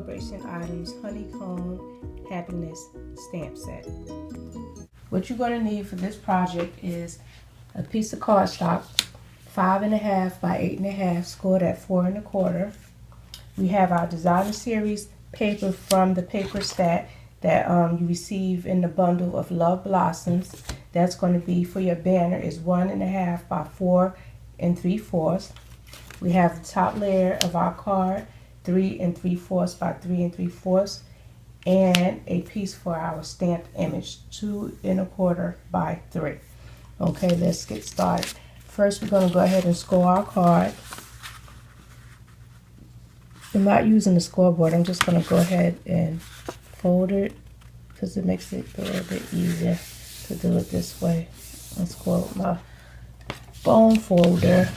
Sale-a-Bration items Honeycomb Happiness stamp set. What you're going to need for this project is a piece of cardstock, 5.5 by 8.5, scored at 4 1/4. We have our designer series paper from the paper stat that you receive in the bundle of Love Blossoms. That's going to be for your banner is 1.5 by 4 3/4. We have the top layer of our card, 3 3/4 by 3 3/4, and a piece for our stamped image, 2 1/4 by 3. Okay, let's get started. First, we're going to go ahead and score our card. I'm not using the scoreboard. I'm just going to go ahead and fold it because it makes it a little bit easier to do it this way. I'll score with my bone folder.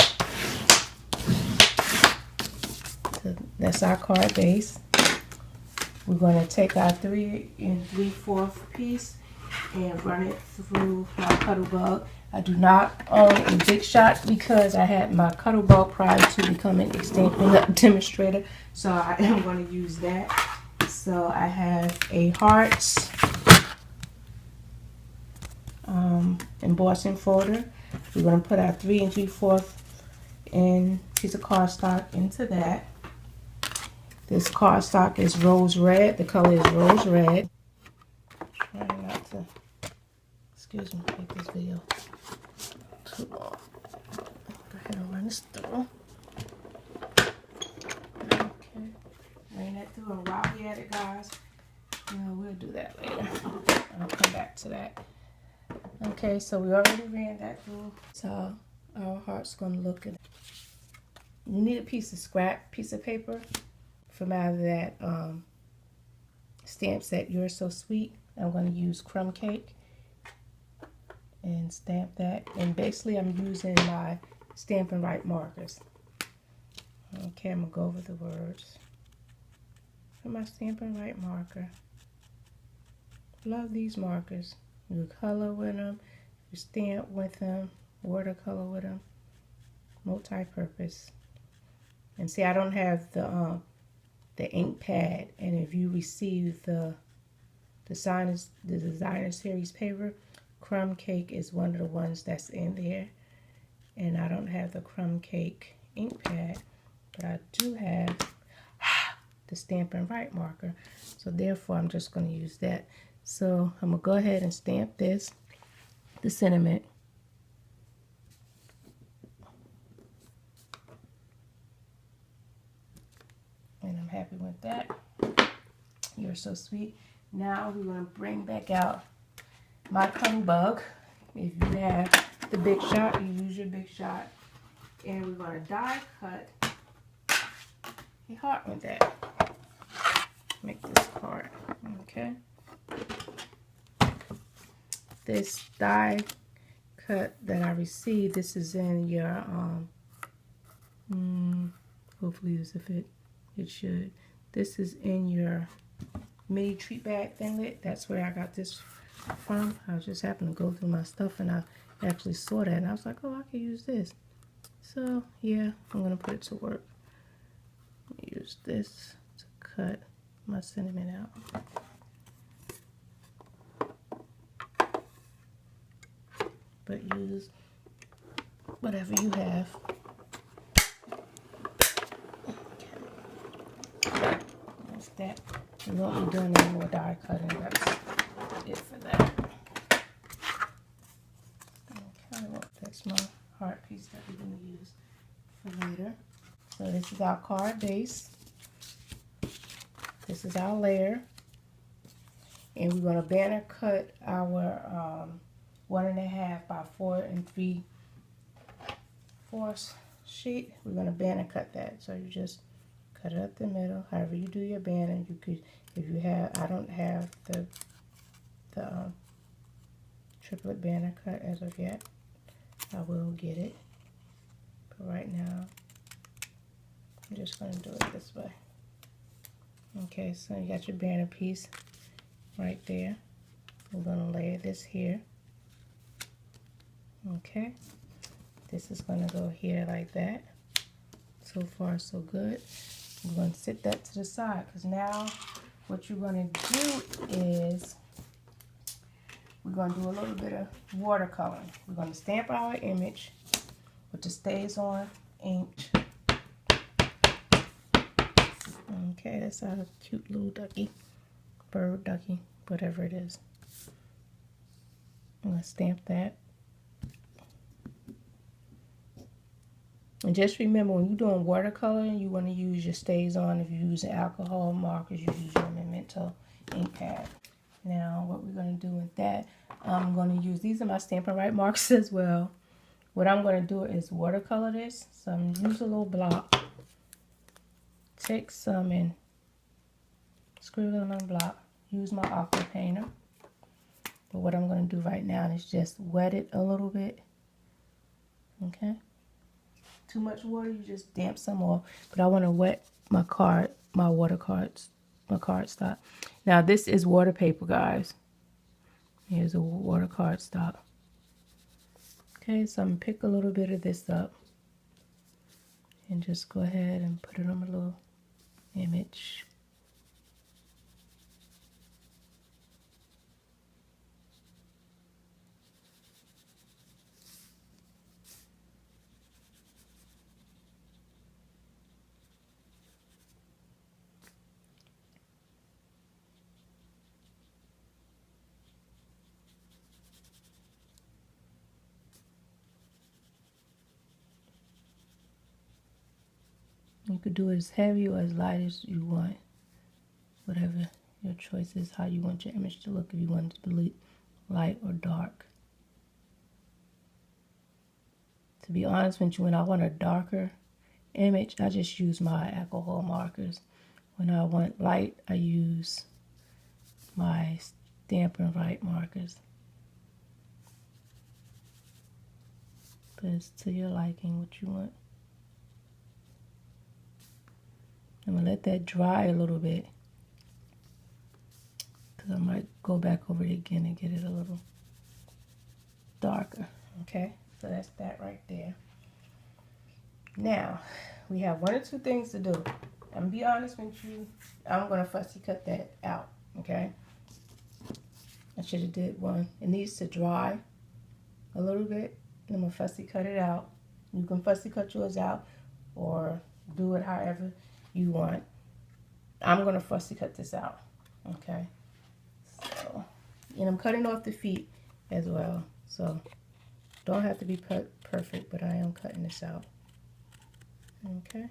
So that's our card base. We're going to take our 3 3/4 piece and run it through my Cuttlebug. I do not own a Big Shot because I had my Cuttlebug prior to becoming a Stampin' demonstrator, so I am going to use that. So I have a Hearts embossing folder. We're going to put our 3 3/4 in piece of cardstock into that. This cardstock is rose red. The color is rose red. Trying not to, excuse me, make this video too long. Go ahead and run this through. Okay, ran that through, and while we at it, guys, we'll do that later. I'll come back to that. Okay, so we already ran that through. So our heart's gonna look at it. You need a piece of scrap, piece of paper from out of that stamp set, You're So Sweet. I'm going to use crumb cake and stamp that. And basically I'm using my Stampin' Right markers. Okay, I'm going to go over the words for my Stampin' Right marker. Love these markers. You color with them, you stamp with them, watercolor with them, multi-purpose. And see, I don't have the ink pad, and if you receive the designer series paper, crumb cake is one of the ones that's in there, and I don't have the crumb cake ink pad, but I do have the Stampin' Right marker, so therefore I'm just going to use that. So I'm going to go ahead and stamp this, the sentiment. And I'm happy with that. You're So Sweet. Now we're going to bring back out my Cuttlebug. If you have the Big Shot, you use your Big Shot. And we're going to die cut a heart with that. Make this card. Okay. This die cut that I received, this is in your, hopefully this will fit. It should. This is in your mini treat bag thinglet. That's where I got this from. I just happened to go through my stuff and I actually saw that and I was like, oh, I could use this. So yeah, I'm gonna put it to work. Use this to cut my sentiment out. But use whatever you have. That. We won't be doing any more die cutting. That's it for that. Okay, well, that's my heart piece that we're going to use for later. So this is our card base. This is our layer. And we're going to banner cut our 1.5 by 4 3/4 sheet. We're going to banner cut that. So you just cut it up the middle. However you do your banner, you could, if you have, I don't have the triplet banner cut as of yet. I will get it. But right now, I'm just going to do it this way. Okay, so you got your banner piece right there. I'm going to layer this here. Okay. This is going to go here like that. So far, so good. We're going to sit that to the side because now what you're going to do is we're going to do a little bit of watercoloring. We're going to stamp our image with the Stays On ink. Okay, that's our cute little ducky, bird ducky, whatever it is. I'm going to stamp that. And just remember, when you're doing watercoloring, you want to use your Stays On. If you're using alcohol markers, you use your Memento ink pad. Now, what we're going to do with that, I'm going to use, these are my Stampin' Right markers as well. What I'm going to do is watercolor this. So I'm going to use a little block. Take some and scribble it on a block. Use my aqua painter. But what I'm going to do right now is just wet it a little bit. Okay. Too much water, you just damp some more. But I want to wet my card, my water cards, my cardstock. Now this is water paper, guys. Here's a water cardstock. Okay, so I'm going to pick a little bit of this up and just go ahead and put it on my little image. You could do it as heavy or as light as you want. Whatever your choice is, how you want your image to look, if you want it to be light or dark. To be honest with you, when I want a darker image, I just use my alcohol markers. When I want light, I use my Stampin' Right markers. But it's to your liking what you want. I'm going to let that dry a little bit, because I might go back over it again and get it a little darker. Okay, so that's that right there. Now, we have one or two things to do. I'm going to be honest with you. I'm going to fussy cut that out, okay? I should have did one. It needs to dry a little bit. I'm going to fussy cut it out. You can fussy cut yours out or do it however you want. I'm going to fussy cut this out, okay? So, and I'm cutting off the feet as well. So, don't have to be perfect, but I am cutting this out. Okay.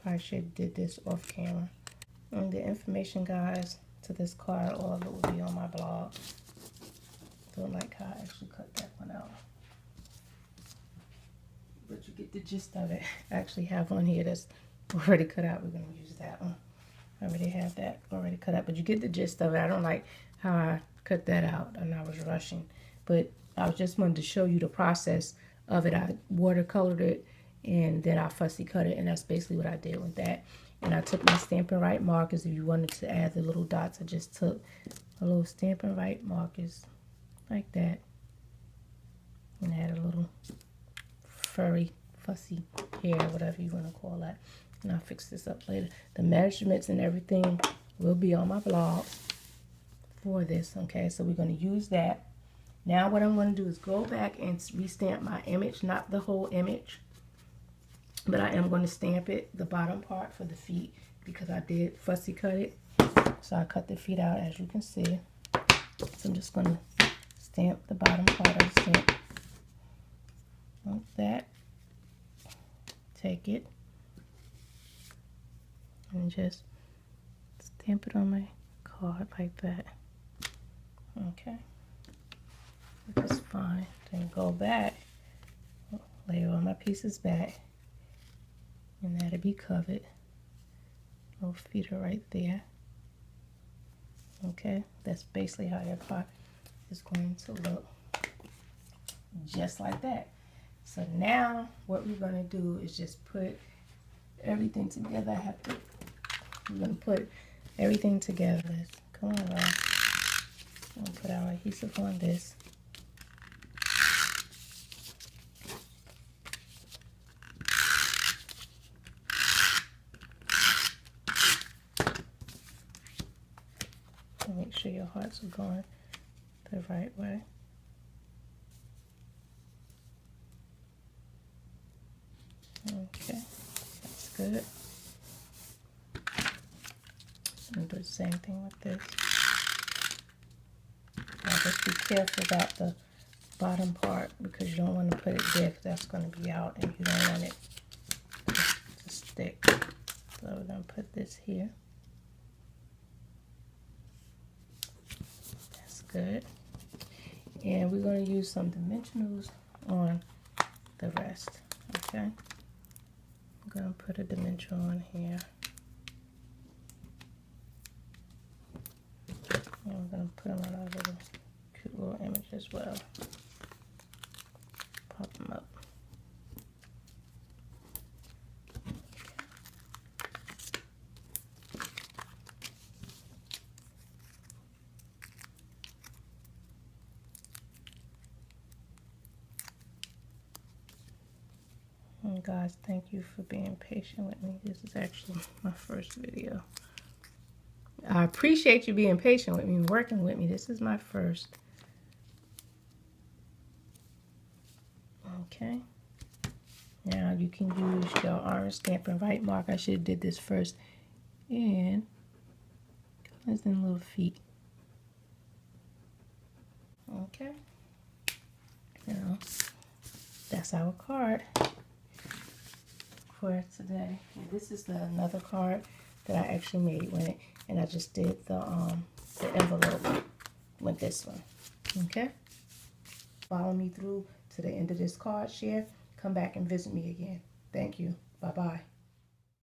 Probably should have did this off camera. And the information, guys, to this card, all of it will be on my blog. Don't like how I actually cut that one out. But you get the gist of it. I actually have one here that's already cut out. We're going to use that one. I already have that already cut out. But you get the gist of it. I don't like how I cut that out and I was rushing. But I just wanted to show you the process of it. I watercolored it and then I fussy cut it, and that's basically what I did with that. And I took my Stampin' Right markers. If you wanted to add the little dots, I just took a little Stampin' Right markers like that and add a little furry, fussy hair, whatever you want to call that. And I'll fix this up later. The measurements and everything will be on my blog for this, okay? So we're going to use that. Now what I'm going to do is go back and restamp my image, not the whole image, but I am going to stamp it, the bottom part for the feet, because I did fussy cut it. So I cut the feet out, as you can see. So I'm just going to stamp the bottom part of the stamp. Like that. Take it and just stamp it on my card like that. Okay. That's fine. Then go back, lay all my pieces back, and that'll be covered. Little feet are right there. Okay, that's basically how that part is going to look. Just like that. So now what we're going to do is just put everything together. We're going to put everything together. Come on, guys. I'm going to put our adhesive on this. hearts are going the right way. Okay, that's good. And do the same thing with this. Now just be careful about the bottom part because you don't want to put it there because that's going to be out and you don't want it to stick. So we're going to put this here. That's good. And we're going to use some dimensionals on the rest. Okay. I'm going to put a dimensional on here. And we're going to put them on our little cute little image as well. Pop them up. And guys, thank you for being patient with me. This is actually my first video. I appreciate you being patient with me and working with me. This is my first. Okay. Now you can use your orange Stampin' Right mark. I should have did this first. And colors in little feet. Okay. Now that's our card for today. And this is another card that I actually made with it, and I just did the envelope with this one. Okay. Follow me through to the end of this card share. Come back and visit me again. Thank you. Bye-bye.